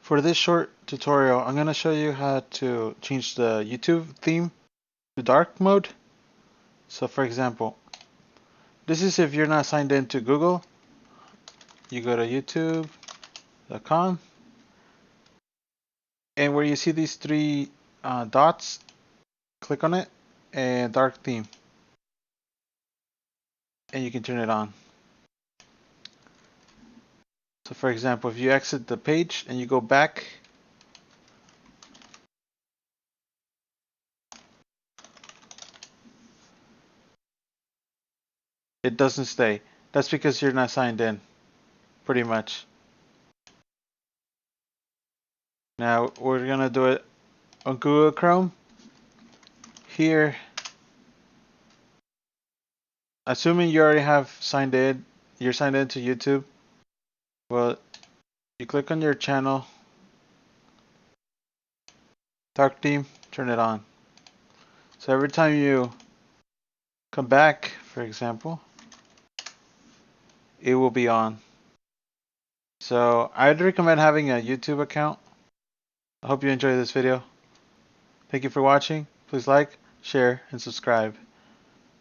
For this short tutorial, I'm going to show you how to change the YouTube theme to dark mode. So for example, this is if you're not signed in to Google. You go to youtube.com, and where you see these three dots, click on it and dark theme, and you can turn it on. So for example, if you exit the page and you go back, it doesn't stay. That's because you're not signed in, pretty much. Now we're gonna do it on Google Chrome. Here, assuming you already have signed in, you're signed in to YouTube. Well, you click on your channel, dark theme, turn it on. So every time you come back, for example, it will be on. So I'd recommend having a YouTube account. I hope you enjoyed this video. Thank you for watching. Please like, share, and subscribe.